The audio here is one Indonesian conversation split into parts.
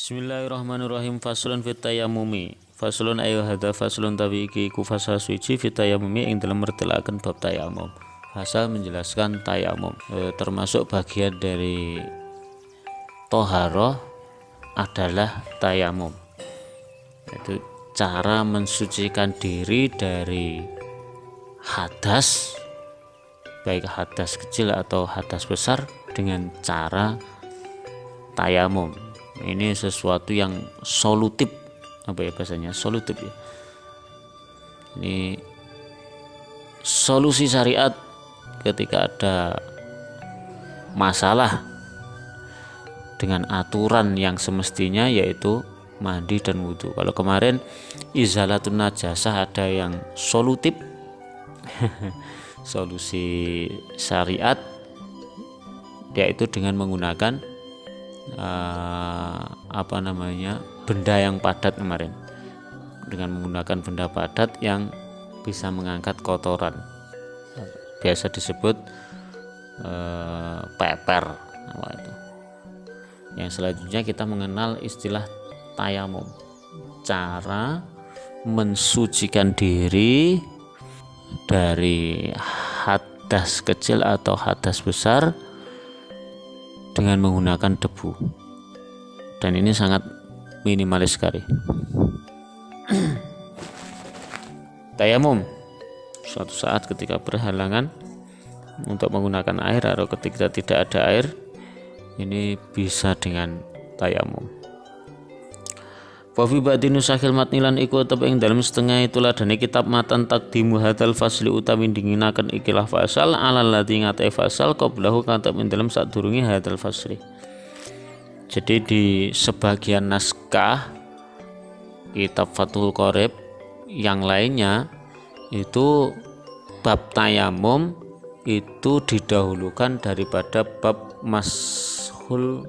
Bismillahirrahmanirrahim. Faslun fit tayammumi. Faslun ayu hadza faslun tawi iki ku fasal suci fit tayammumi ing dalem mertelaken bab tayamum. Fasal menjelaskan tayamum, termasuk bagian dari toharoh adalah tayamum. Itu cara mensucikan diri dari hadas, baik hadas kecil atau hadas besar, dengan cara tayamum. Ini sesuatu yang solutif, apa ya bahasanya, solutif ya. Ini solusi syariat ketika ada masalah dengan aturan yang semestinya, yaitu mandi dan wudhu. Kalau kemarin izalatun najasah ada yang solutif solusi syariat, yaitu dengan menggunakan benda yang padat kemarin, dengan menggunakan benda padat yang bisa mengangkat kotoran, biasa disebut peper. Itu. Yang selanjutnya kita mengenal istilah tayamum, cara mensucikan diri dari hadas kecil atau hadas besar dengan menggunakan debu, dan ini sangat minimalis sekali. Tayamum, suatu saat ketika berhalangan untuk menggunakan air atau ketika tidak ada air, ini bisa dengan tayamum. Wa fi ba'di nusakhil matni lan iku tetep ing dalem setengah itulah dane kitab matan takdimu hadal fasli utawi dinginaken ikilah fasal alal ladzi ngate fasal qablahu katep ing dalem sadurunge hadal fasli. Jadi di sebagian naskah kitab Fathul Qorib yang lainnya itu bab tayamum itu didahulukan daripada bab mashul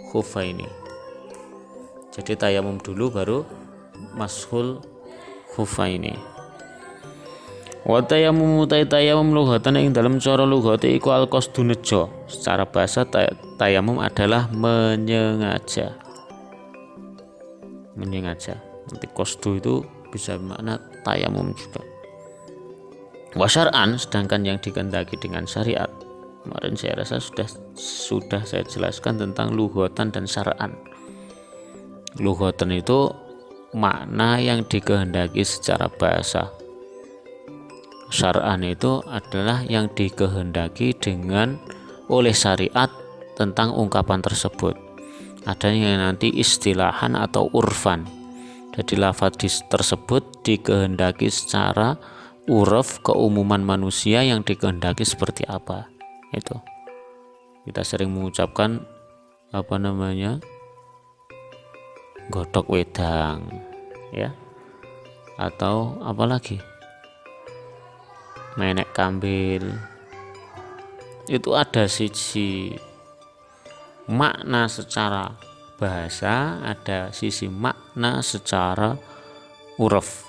khufaini. Jadi tayamum dulu baru mashul khufaini. Wa tayamum tayamum lughatan ing dalam cara lughate iku al-qasdu nejo. Secara bahasa tayamum adalah menyengaja. Menyengaja. Nanti qasdu itu bisa bermakna tayamum juga. Wa syar'an, sedangkan yang dikehendaki dengan syariat, kemarin saya rasa sudah saya jelaskan tentang lughatan dan syar'an. Lughatan itu makna yang dikehendaki secara bahasa. Syar'an itu adalah yang dikehendaki dengan oleh syariat tentang ungkapan tersebut. Ada yang nanti istilahan atau urfan. Jadi lafaz tersebut dikehendaki secara uruf, keumuman manusia yang dikehendaki seperti apa. Itu. Kita sering mengucapkan godhok wedang, ya, atau apalagi menek kambil. Itu ada sisi makna secara bahasa, ada sisi makna secara uruf.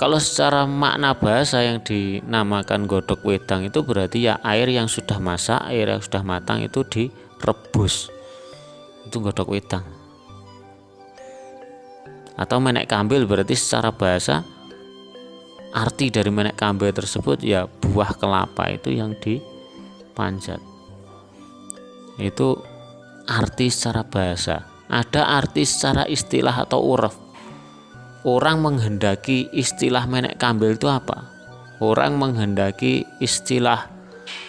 Kalau secara makna bahasa yang dinamakan godhok wedang itu berarti ya air yang sudah masak, air yang sudah matang itu direbus, itu godhok wedang. Atau menek kambil berarti secara bahasa arti dari menek kambil tersebut ya buah kelapa itu yang dipanjat. Itu arti secara bahasa. Ada arti secara istilah atau uruf. Orang menghendaki istilah menek kambil itu apa? Orang menghendaki istilah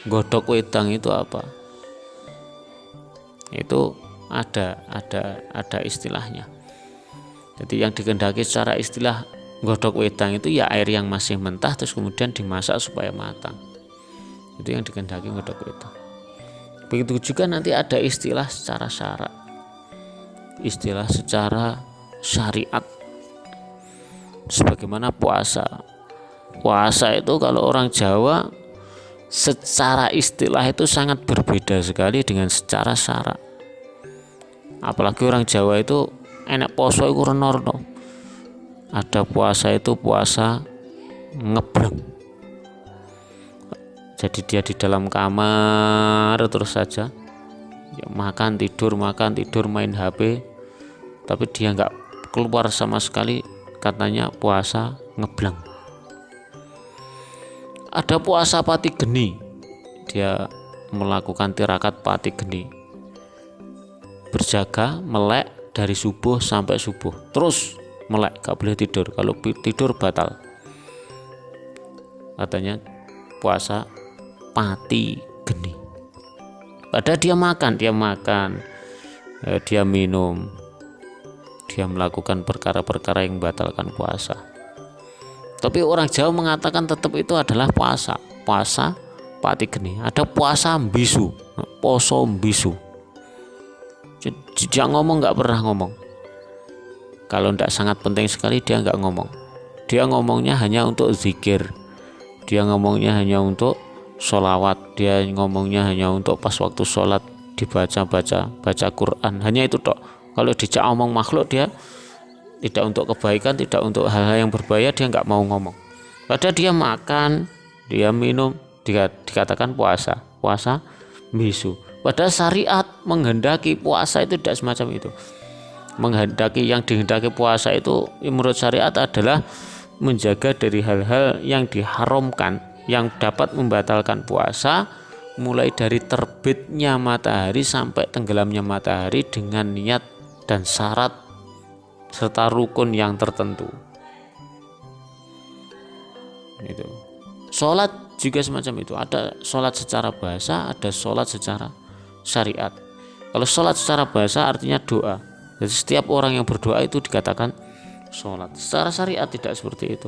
godhok wedang itu apa? Itu ada istilahnya. Jadi yang dikehendaki secara istilah godhok wedang itu ya air yang masih mentah terus kemudian dimasak supaya matang. Itu yang dikehendaki godhok wedang. Begitu juga nanti ada istilah secara syarak, istilah secara syariat. Sebagaimana puasa. Puasa itu kalau orang Jawa secara istilah itu sangat berbeda sekali dengan secara syarak. Apalagi orang Jawa itu enek poso iku renorno. Ada puasa itu puasa ngebleng. Jadi dia di dalam kamar terus saja ya, makan tidur main HP, tapi dia nggak keluar sama sekali, katanya puasa ngeblang. Ada puasa pati geni, dia melakukan tirakat pati geni, berjaga melek dari subuh sampai subuh, terus melek, gak boleh tidur, kalau tidur batal, katanya puasa pati geni. Padahal dia makan, dia minum, dia melakukan perkara-perkara yang membatalkan puasa. Tapi orang Jawa mengatakan tetap itu adalah puasa pati geni. Ada puasa bisu, poso bisu. Dia ngomong nggak pernah ngomong. Kalau tidak sangat penting sekali dia nggak ngomong. Dia ngomongnya hanya untuk zikir. Dia ngomongnya hanya untuk sholawat. Dia ngomongnya hanya untuk pas waktu sholat baca Quran. Hanya itu tok. Kalau dijak ngomong makhluk, dia tidak untuk kebaikan, tidak untuk hal-hal yang berbahaya, dia nggak mau ngomong. Padahal dia makan, dia minum, dikatakan puasa bisu. Padahal syariat menghendaki puasa itu tidak semacam itu. Yang dihendaki puasa itu menurut syariat adalah menjaga dari hal-hal yang diharamkan, yang dapat membatalkan puasa, mulai dari terbitnya matahari sampai tenggelamnya matahari dengan niat dan syarat serta rukun yang tertentu. Itu. Sholat juga semacam itu. Ada sholat secara bahasa, ada sholat secara syariat. Kalau sholat secara bahasa artinya doa. Jadi setiap orang yang berdoa itu dikatakan sholat. Secara syariat tidak seperti itu.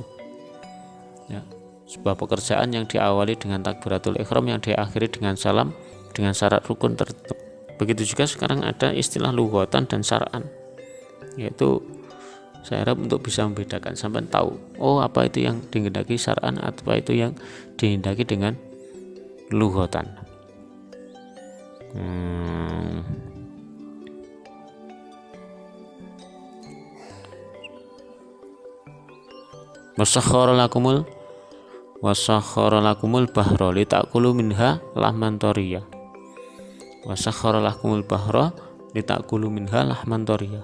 Ya. Sebuah pekerjaan yang diawali dengan takbiratul ihram, yang diakhiri dengan salam, dengan syarat rukun tertentu. Begitu juga sekarang ada istilah lughatan dan syar'an, yaitu saya harap untuk bisa membedakan, sampai tahu apa itu yang dihendaki syar'an, apa itu yang dihendaki dengan lughatan. Wasakhkhara lakumul bahra litakulu minha lahman thariya. Wasakhkhara lakumul bahra litakulu minha lahman thariya.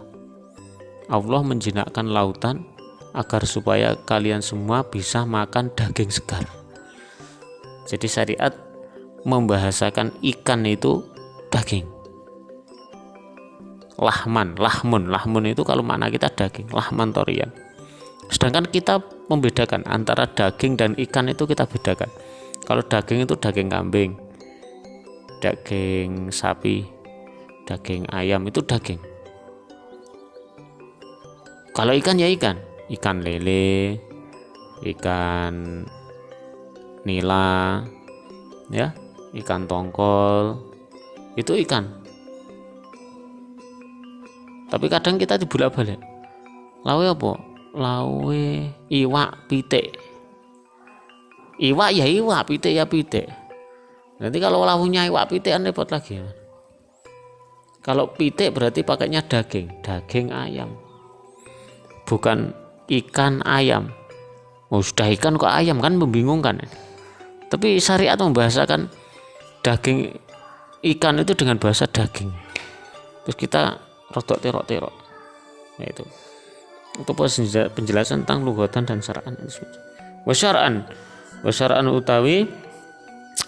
Allah menjinakkan lautan agar supaya kalian semua bisa makan daging segar. Jadi syariat membahasakan ikan itu daging. Lahmun itu kalau makna kita daging, lahman thariyan. Sedangkan kita membedakan antara daging dan ikan, itu kita bedakan. Kalau daging itu daging kambing, daging sapi, daging ayam, itu daging. Kalau ikan ya ikan lele, ikan nila, ya, ikan tongkol, itu ikan. Tapi kadang kita dibulak-balik. Lawe apa? Lawe iwak pitik. Iwak ya iwak, pitik ya pitik. Nanti kalau lawunya iwak pitik kan repot lagi. Kalau pitik berarti pakainya daging ayam. Bukan ikan ayam. Sudah ikan kok ayam, kan membingungkan. Tapi syariat membahasakan daging ikan itu dengan bahasa daging. Terus kita rotok terok. Nah, itu penjelasan tentang lughatan dan syar'an. Wasyar'an utawi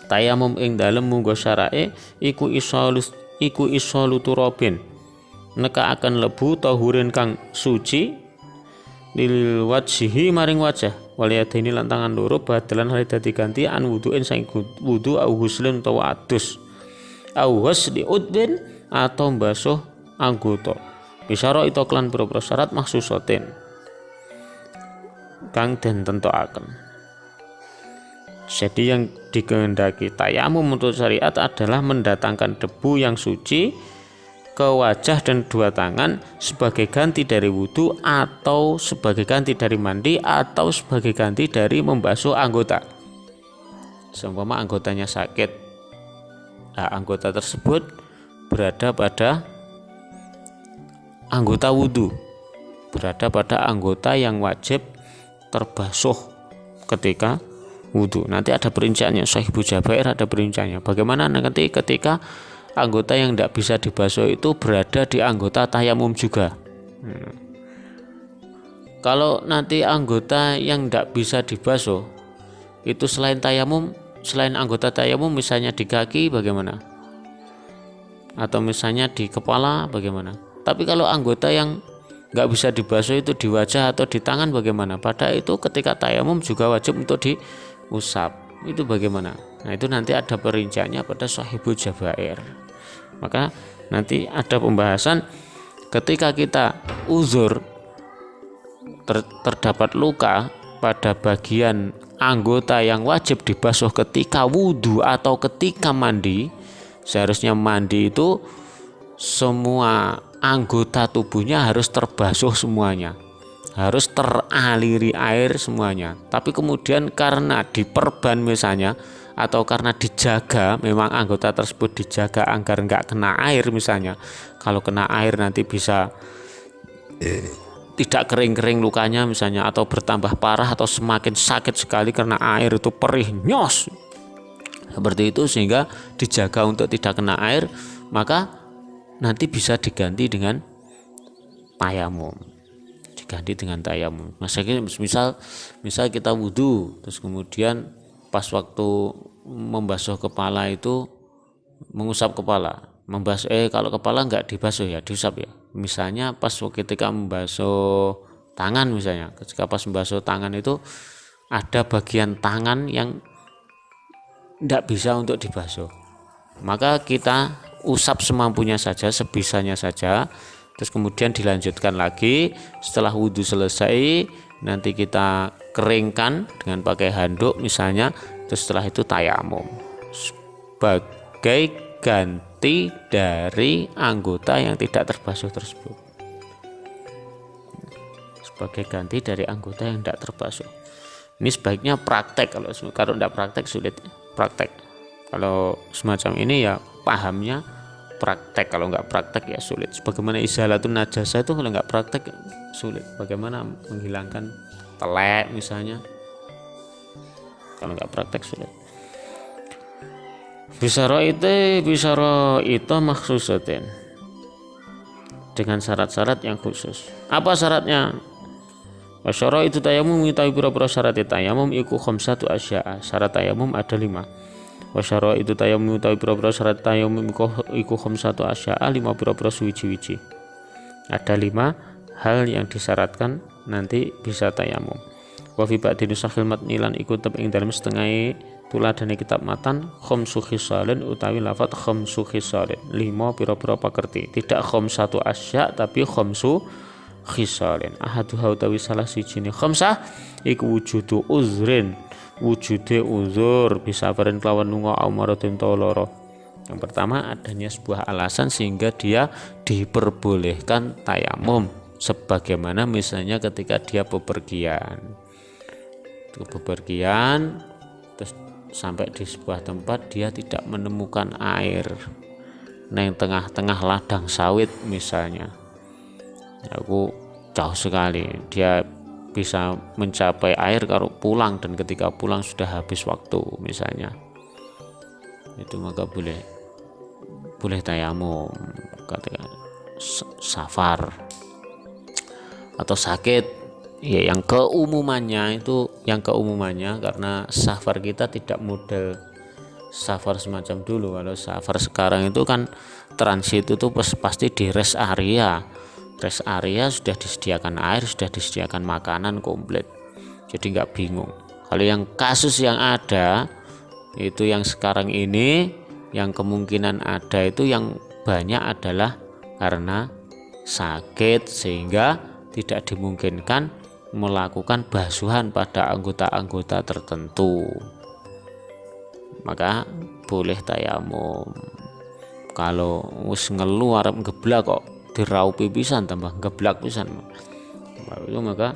tayamum ing dalem munggo syarae iku isalu turabin, neka akan lebu tahurin kang suci lil wajhi maring wajah, waliyadaini lan tangan loro badalan hal dadi ganti an wuduin saing wudu au huslun utawa adus au husli udbin atau mbasuh anggota bisyara itu klan boro-boro syarat maksusatin kang den tentokaken. Jadi yang dikehendaki tayamum menurut syariat adalah mendatangkan debu yang suci ke wajah dan dua tangan sebagai ganti dari wudhu, atau sebagai ganti dari mandi, atau sebagai ganti dari membasuh anggota. Seumpama anggotanya sakit, nah, anggota tersebut berada pada anggota wudhu, berada pada anggota yang wajib terbasuh ketika wudhu. Nanti ada perinciannya, Sahih Bujabair ada perinciannya. Bagaimana nanti ketika anggota yang tidak bisa dibasuh itu berada di anggota tayamum juga. Kalau nanti anggota yang tidak bisa dibasuh itu selain tayamum, selain anggota tayamum, misalnya di kaki bagaimana? Atau misalnya di kepala bagaimana? Tapi kalau anggota yang nggak bisa dibasuh itu di wajah atau di tangan bagaimana? Pada itu ketika tayamum juga wajib untuk diusap. Itu bagaimana? Nah itu nanti ada perinciannya pada Shahihul Jabair. Maka nanti ada pembahasan ketika kita uzur terdapat luka pada bagian anggota yang wajib dibasuh ketika wudhu atau ketika mandi. Seharusnya mandi itu semua anggota tubuhnya harus terbasuh semuanya, harus teraliri air semuanya. Tapi kemudian karena diperban misalnya, atau karena dijaga, memang anggota tersebut dijaga agar nggak kena air misalnya. Kalau kena air nanti bisa tidak kering-kering lukanya misalnya, atau bertambah parah, atau semakin sakit sekali karena air itu perih nyos seperti itu, sehingga dijaga untuk tidak kena air, maka nanti bisa diganti dengan tayamum. Misal kita wudhu, terus kemudian pas waktu membasuh kepala itu mengusap kepala, kalau kepala nggak dibasuh ya diusap ya. Misalnya pas ketika membasuh tangan, misalnya ketika pas membasuh tangan itu ada bagian tangan yang tidak bisa untuk dibasuh, maka kita usap semampunya saja, sebisanya saja, terus kemudian dilanjutkan lagi. Setelah wudhu selesai nanti kita keringkan dengan pakai handuk misalnya, terus setelah itu tayamum sebagai ganti dari anggota yang tidak terbasuh tersebut, sebagai ganti dari anggota yang tidak terbasuh. Ini sebaiknya praktek, kalau tidak praktek sulit. Praktek kalau semacam ini ya pahamnya praktek, kalau nggak praktek ya sulit. Sebagaimana izalatun najasah itu kalau nggak praktek sulit. Bagaimana menghilangkan telek misalnya, kalau nggak praktek sulit. Bisara itu maksusatin, dengan syarat-syarat yang khusus. Apa syaratnya? Wasyara itu tayamum mengetahui pura-pura syarat tayamum iku khamsatu asya'a. Syarat tayamum ada 5. Wasyara itu tayamum mengetahui pura-pura syarat tayamum iku khamsatu asya'a, 5 pura-pura suwiji-wiji. Ada 5 hal yang disyaratkan nanti bisa tayamum. Wa fi ba'di nusakhil matnilan iku tep ing dalem setengah tuladane kitab matan khamsu khisalin utawi lafat khamsu khisalin, 5 pira-pira pakerti. Tidak khamsatu asya tapi khamsu khisalin. Ahaduha utawi salah sijine khamsah iku wujudu uzrin, wujude uzur bisa bareng kelawan lunga amaratin toloro. Yang pertama adanya sebuah alasan sehingga dia diperbolehkan tayamum, sebagaimana misalnya ketika dia bepergian terus sampai di sebuah tempat dia tidak menemukan air neng tengah-tengah ladang sawit misalnya, aku jauh sekali, dia bisa mencapai air kalau pulang, dan ketika pulang sudah habis waktu misalnya, itu maka boleh tayamum. Katakan safar atau sakit ya, yang keumumannya karena safar kita tidak model safar semacam dulu. Kalau safar sekarang itu kan transit itu pasti di rest area sudah disediakan air, sudah disediakan makanan komplit, jadi nggak bingung. Kalau yang kasus yang ada itu yang sekarang ini, yang kemungkinan ada itu yang banyak adalah karena sakit sehingga tidak dimungkinkan melakukan basuhan pada anggota-anggota tertentu, maka boleh tayamum. Kalau wis ngelu arep ngeblak kok diraupi pisan tambah ngeblak pisan, itu maka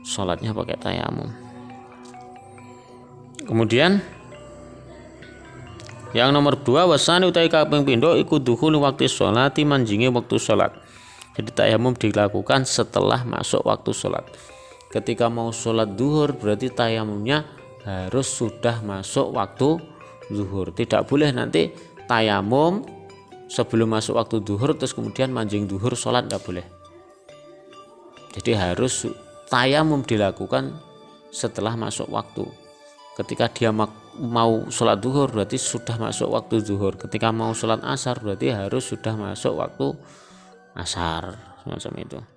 sholatnya pakai tayamum. Kemudian yang nomor 2, wasani utai kaping pindho iku dukhul waktu sholati, manjingi waktu sholat. Jadi tayamum dilakukan setelah masuk waktu sholat. Ketika mau sholat zuhur berarti tayamumnya harus sudah masuk waktu zuhur. Tidak boleh nanti tayamum sebelum masuk waktu duhur terus kemudian manjing duhur sholat tidak boleh. Jadi harus tayamum dilakukan setelah masuk waktu. Ketika dia mau sholat duhur berarti sudah masuk waktu duhur. Ketika mau sholat asar berarti harus sudah masuk waktu asar, semacam itu.